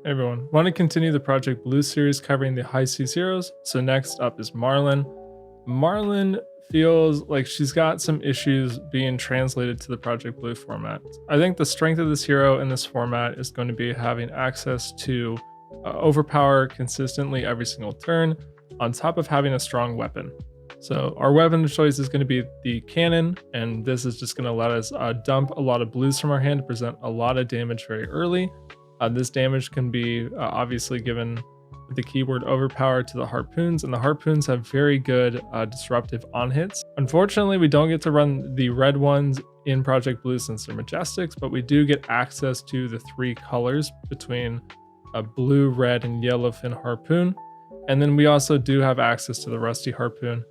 Hey everyone, want to continue the Project Blue series covering the high seas heroes. So next up is Marlynn. Marlynn feels like she's got some issues being translated to the Project Blue format. I think the strength of this hero in this format is going to be having access to overpower consistently every single turn, on top of having a strong weapon. So our weapon of choice is going to be the cannon, and this is just going to let us dump a lot of blues from our hand to present a lot of damage very early. This damage can be obviously given the keyword overpower to the harpoons, and the harpoons have very good disruptive on hits. Unfortunately, we don't get to run the red ones in Project Blue since they're majestics, but we do get access to the three colors between a blue, red, and yellowfin harpoon. And then we also do have access to the rusty harpoon.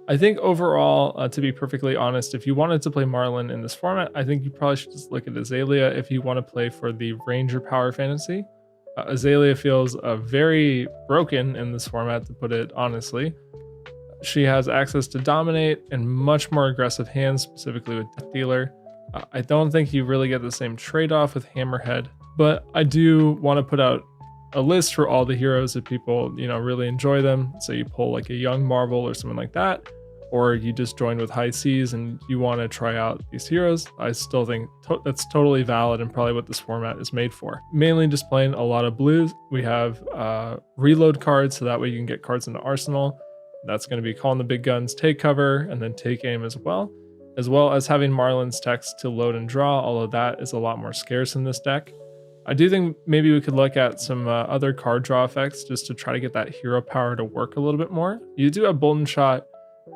I think overall, to be perfectly honest, if you wanted to play Marlynn in this format, I think you probably should just look at Azalea if you want to play for the Ranger power fantasy. Azalea feels very broken in this format, to put it honestly. She has access to Dominate and much more aggressive hands, specifically with Death Dealer. I don't think you really get the same trade-off with Hammerhead, but I do want to put out a list for all the heroes if people, really enjoy them. So you pull like a young Marvel or something like that, or you just join with High Seas and you want to try out these heroes. I still think that's totally valid and probably what this format is made for. Mainly just playing a lot of blues. We have reload cards, so that way you can get cards into Arsenal. That's going to be calling the big guns, take cover, and then take aim as well as having Marlynn's text to load and draw, although that is a lot more scarce in this deck. I do think maybe we could look at some other card draw effects just to try to get that hero power to work a little bit more. You do have Bolt and Shot,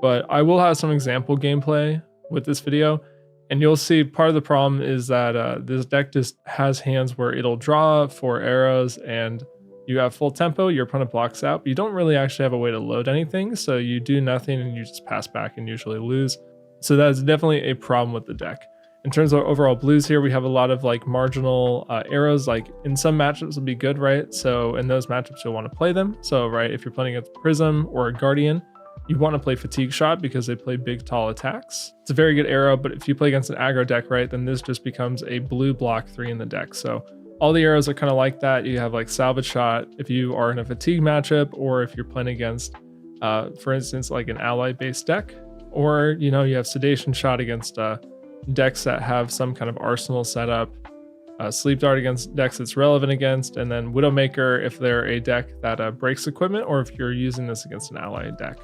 but I will have some example gameplay with this video, and you'll see part of the problem is that this deck just has hands where it'll draw 4 arrows and you have full tempo, your opponent blocks out, but you don't really actually have a way to load anything, so you do nothing and you just pass back and usually lose. So that's definitely a problem with the deck. In terms of overall blues here, we have a lot of like marginal arrows, like in some matchups will be good, right? So in those matchups, you'll want to play them. So, right, if you're playing against Prism or a Guardian, you want to play Fatigue Shot because they play big, tall attacks. It's a very good arrow, but if you play against an aggro deck, right, then this just becomes a blue block 3 in the deck. So all the arrows are kind of like that. You have like Salvage Shot if you are in a Fatigue matchup, or if you're playing against, for instance, like an ally-based deck, or, you have Sedation Shot against decks that have some kind of arsenal setup, Sleep Dart against decks it's relevant against, and then Widowmaker if they're a deck that breaks equipment, or if you're using this against an ally deck.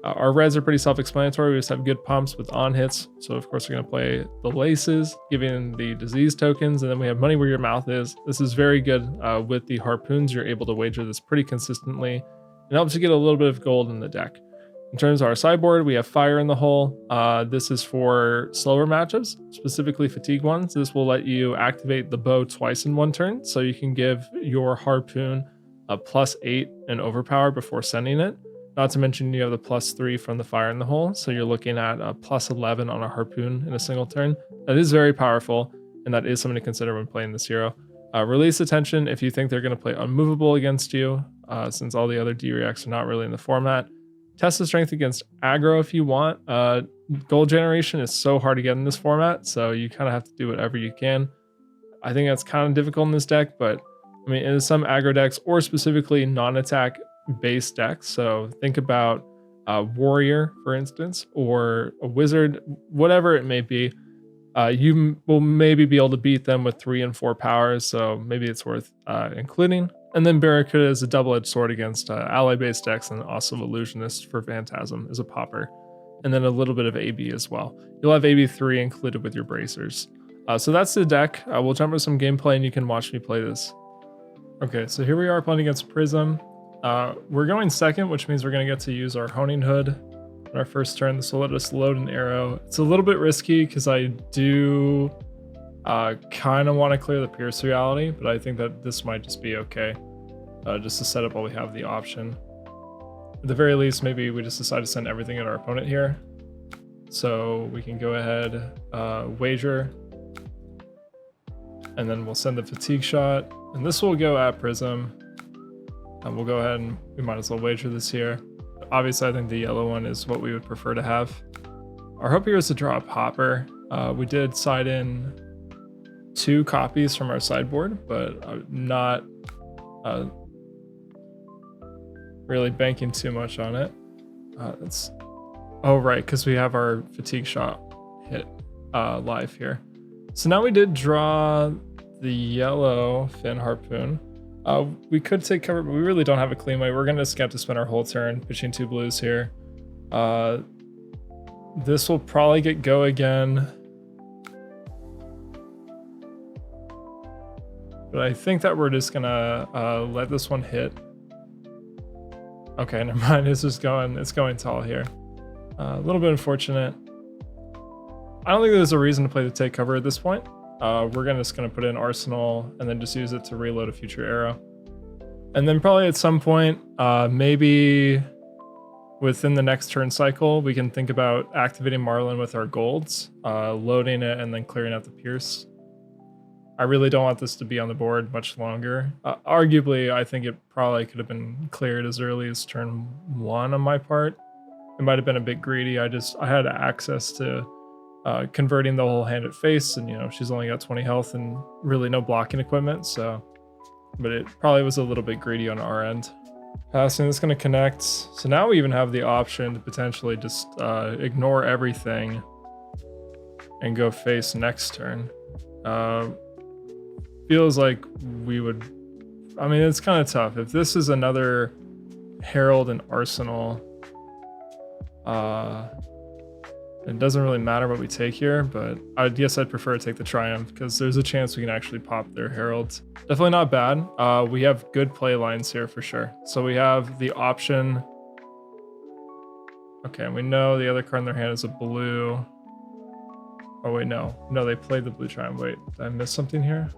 Our reds are pretty self-explanatory. We just have good pumps with on hits, so of course we're going to play the laces, giving the disease tokens, and then we have Money Where Your Mouth Is. This is very good with the harpoons. You're able to wager this pretty consistently. It helps you get a little bit of gold in the deck. In terms of our sideboard, we have Fire in the Hole. This is for slower matchups, specifically fatigue ones. This will let you activate the bow twice in one turn, so you can give your harpoon a +8 in overpower before sending it. Not to mention you have the +3 from the Fire in the Hole, so you're looking at a +11 on a harpoon in a single turn. That is very powerful, and that is something to consider when playing this hero. Release Attention if you think they're going to play unmovable against you, since all the other D-Reacts are not really in the format. Test the strength against aggro if you want. Gold generation is so hard to get in this format, so you kind of have to do whatever you can. I think that's kind of difficult in this deck, but I mean, in some aggro decks, or specifically non-attack based decks, so think about a warrior, for instance, or a wizard, whatever it may be, you will maybe be able to beat them with 3 and 4 powers, so maybe it's worth including. And then Barracuda is a double-edged sword against ally-based decks, and also Illusionist for Phantasm is a popper. And then a little bit of AB as well. You'll have AB3 included with your bracers. So that's the deck. We'll jump into some gameplay and you can watch me play this. Okay, so here we are playing against Prism. We're going second, which means we're going to get to use our Honing Hood on our first turn. This will let us load an arrow. It's a little bit risky because I do kind of want to clear the Pierce Reality, but I think that this might just be okay, just to set up while we have the option. At the very least, maybe we just decide to send everything at our opponent here. So we can go ahead, wager, and then we'll send the Fatigue Shot, and this will go at Prism. And we'll go ahead and we might as well wager this here. Obviously, I think the yellow one is what we would prefer to have. Our hope here is to draw a popper. We did side in 2 copies from our sideboard, but not really banking too much on it. Oh right, because we have our fatigue shot hit live here. So now we did draw the yellow fin harpoon. We could take cover, but we really don't have a clean way. We're gonna just have to spend our whole turn pitching 2 blues here. This will probably get go again. But I think that we're just gonna let this one hit. Okay, never mind. It's going tall here. A little bit unfortunate. I don't think there's a reason to play the take cover at this point. We're just gonna put in Arsenal and then just use it to reload a future arrow. And then probably at some point, maybe within the next turn cycle, we can think about activating Marlynn with our golds, loading it, and then clearing out the Pierce. I really don't want this to be on the board much longer. Arguably, I think it probably could have been cleared as early as turn 1 on my part. It might have been a bit greedy. I had access to converting the whole hand at face, and she's only got 20 health and really no blocking equipment, so. But it probably was a little bit greedy on our end. Passing, it's going to connect. So now we even have the option to potentially just ignore everything and go face next turn. Feels like we would... I mean, it's kind of tough. If this is another Herald and Arsenal, it doesn't really matter what we take here, but I guess I'd prefer to take the Triumph because there's a chance we can actually pop their Herald. Definitely not bad. We have good play lines here for sure. So we have the option. Okay, we know the other card in their hand is a blue. Oh wait, no. No, they played the blue Triumph. Wait, did I miss something here?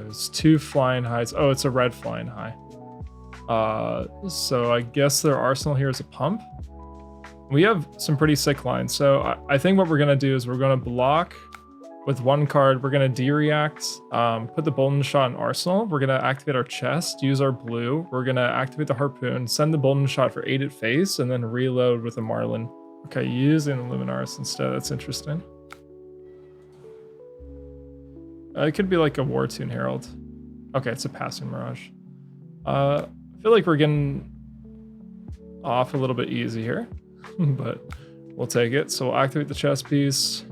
It's 2 flying highs. Oh, it's a red flying high. So I guess their Arsenal here is a pump. We have some pretty sick lines. So I think what we're going to do is we're going to block with 1 card. We're going to de-react, put the Bolden Shot in Arsenal. We're going to activate our chest, use our blue. We're going to activate the Harpoon, send the Bolden Shot for 8 at face, and then reload with a Marlynn. Okay, using the Luminaris instead. That's interesting. It could be like a War Tune Herald. Okay, it's a Passing Mirage. I feel like we're getting off a little bit easy here, but we'll take it. So we'll activate the chess piece.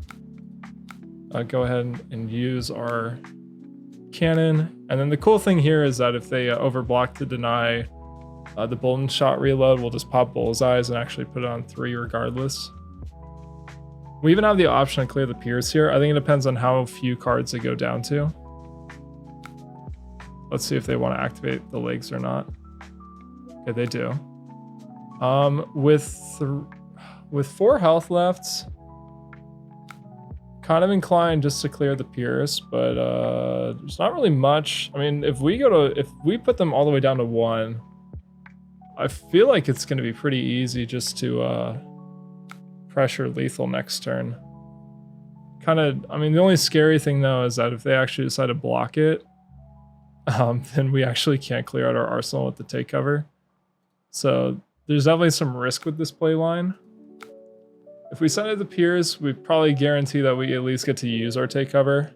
Go ahead and use our cannon. And then the cool thing here is that if they overblock to deny the Bolden Shot reload, we'll just pop Bullseyes and actually put it on 3 regardless. We even have the option to clear the Pierce here. I think it depends on how few cards they go down to. Let's see if they want to activate the legs or not. Okay, they do. With 4 health left, kind of inclined just to clear the Pierce, but there's not really much. I mean, if we put them all the way down to 1, I feel like it's going to be pretty easy just to pressure lethal next turn. I mean, the only scary thing though is that if they actually decide to block it, then we actually can't clear out our Arsenal with the take cover. So there's definitely some risk with this play line. If we send it to Piers, we probably guarantee that we at least get to use our take cover.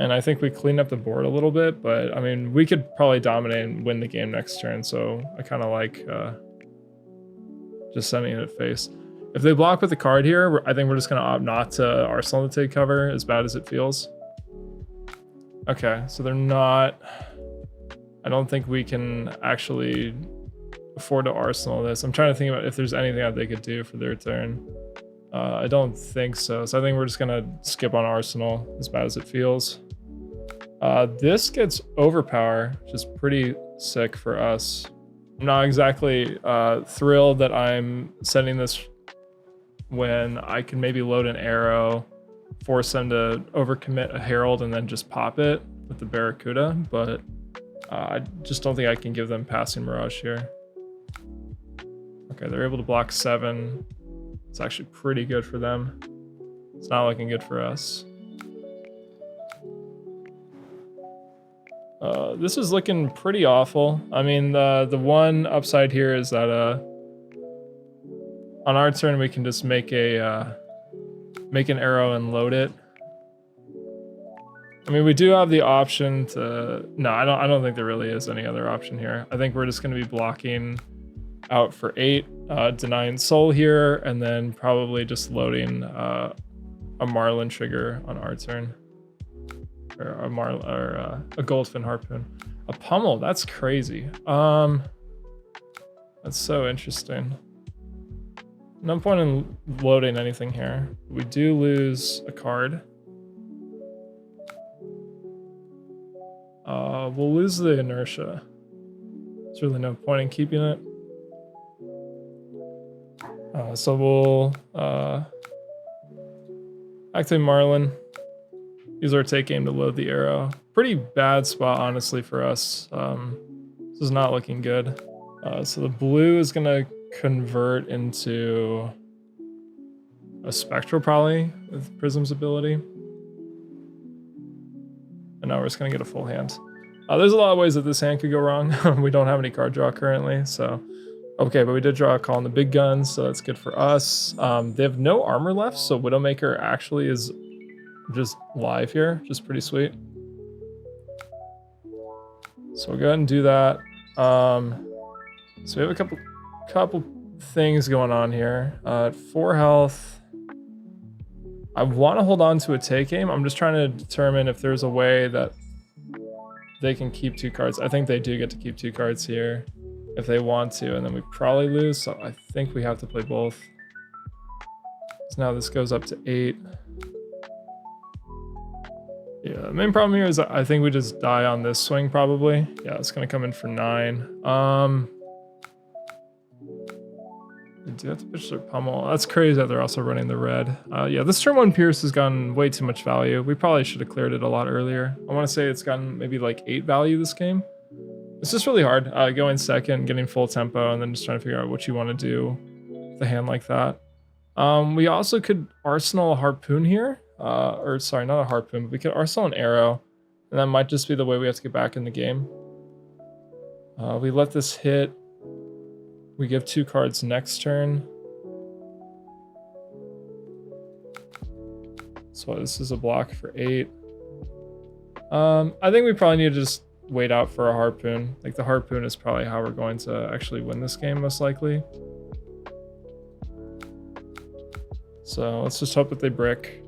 And I think we cleaned up the board a little bit, but I mean, we could probably dominate and win the game next turn. So I kind of like just sending it at face. If they block with the card here, I think we're just going to opt not to Arsenal to take cover, as bad as it feels. Okay, so they're not... I don't think we can actually afford to Arsenal this. I'm trying to think about if there's anything that they could do for their turn. I don't think so. So I think we're just going to skip on Arsenal, as bad as it feels. This gets Overpower, which is pretty sick for us. I'm not exactly thrilled that I'm sending this when I can maybe load an arrow, force them to overcommit a Herald, and then just pop it with the Barracuda, but I just don't think I can give them Passing Mirage here. Okay, they're able to block 7. It's actually pretty good for them. It's not looking good for us. This is looking pretty awful. I mean, the one upside here is that on our turn we can just make a make an arrow and load it. I mean, we do have the option to... No, I don't think there really is any other option here. I think we're just going to be blocking out for 8, denying soul here, and then probably just loading a Marlin trigger on our turn. Or a Goldfin Harpoon. A Pummel, that's crazy. That's so interesting. No point in loading anything here. We do lose a card. We'll lose the inertia. There's really no point in keeping it. So we'll activate Marlin. Use our take aim to load the arrow. Pretty bad spot, honestly, for us. This is not looking good. So the blue is gonna convert into a Spectral, probably, with Prism's ability. And now we're just gonna get a full hand. There's a lot of ways that this hand could go wrong. We don't have any card draw currently, so... Okay, but we did draw a call on the big guns, so that's good for us. They have no armor left, so Widowmaker actually is just live here, which is pretty sweet. So we'll go ahead and do that. So we have a couple things going on here. At 4 health, I want to hold on to a take aim. I'm just trying to determine if there's a way that they can keep 2 cards. I think they do get to keep 2 cards here if they want to, and then we probably lose, so I think we have to play both. So now this goes up to 8. Yeah, the main problem here is I think we just die on this swing, probably. Yeah, it's gonna come in for 9. They do have to pitch their Pummel. That's crazy that they're also running the red. Yeah, this turn 1 Pierce has gotten way too much value. We probably should have cleared it a lot earlier. I want to say it's gotten maybe like 8 value this game. It's just really hard going second, getting full tempo, and then just trying to figure out what you want to do with a hand like that. We also could Arsenal a Harpoon here. Or sorry, not a Harpoon, but we could Arsenal an Arrow, and that might just be the way we have to get back in the game. We let this hit. We give 2 cards next turn. So this is a block for 8. I think we probably need to just wait out for a Harpoon. Like, the Harpoon is probably how we're going to actually win this game, most likely. So let's just hope that they brick.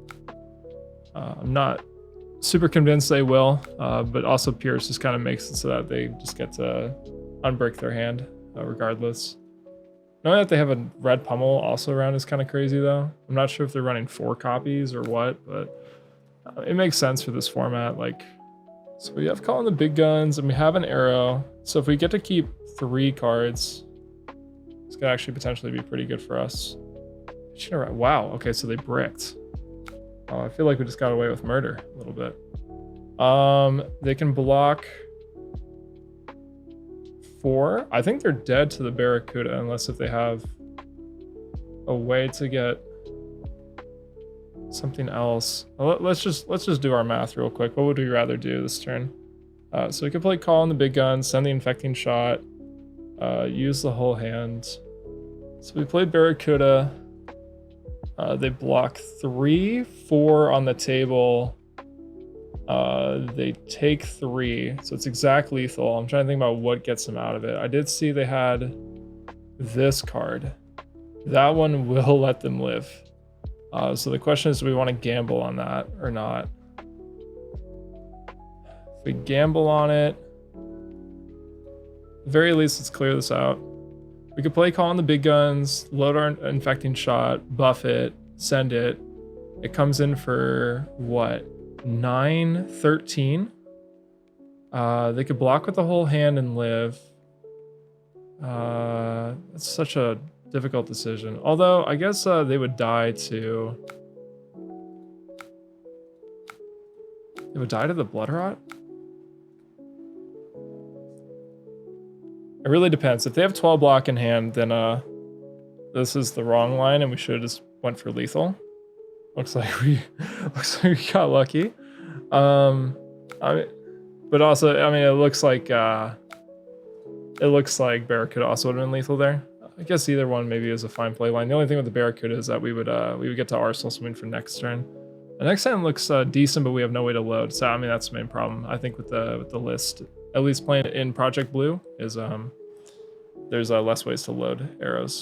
I'm not super convinced they will, but also Pierce just kind of makes it so that they just get to unbrick their hand regardless. Knowing that they have a red Pummel also around is kind of crazy, though. I'm not sure if they're running 4 copies or what, but it makes sense for this format. Like, so we have calling the big guns, and we have an Arrow. So if we get to keep 3 cards, this could actually potentially be pretty good for us. Wow, okay, so they bricked. I feel like we just got away with murder a little bit. They can block 4. I think they're dead to the Barracuda unless if they have a way to get something else. Let's just do our math real quick. What would we rather do this turn? So we could play Call on the big gun, send the Infecting Shot, use the whole hand. So we played Barracuda. They block 3, 4 on the table. They take 3, so it's exact lethal. I'm trying to think about what gets them out of it. I did see they had this card. That one will let them live. So the question is, do we want to gamble on that or not? If we gamble on it, at the very least, let's clear this out. We could play Call on the big guns, load our Infecting Shot, buff it, send it. It comes in for what? 9, 13. They could block with the whole hand and live. It's such a difficult decision. Although, I guess they would die to... They would die to the Blood Rot? It really depends. If they have 12 block in hand, then this is the wrong line and we should have just went for lethal. Looks like we got lucky. But also, I mean, it looks like Barracuda also would have been lethal there. I guess either one maybe is a fine play line. The only thing with the Barracuda is that we would get to Arsenal Swing for next turn. The next hand looks decent, but we have no way to load. So I mean that's the main problem. I think with the list, at least playing it in Project Blue is there's less ways to load arrows.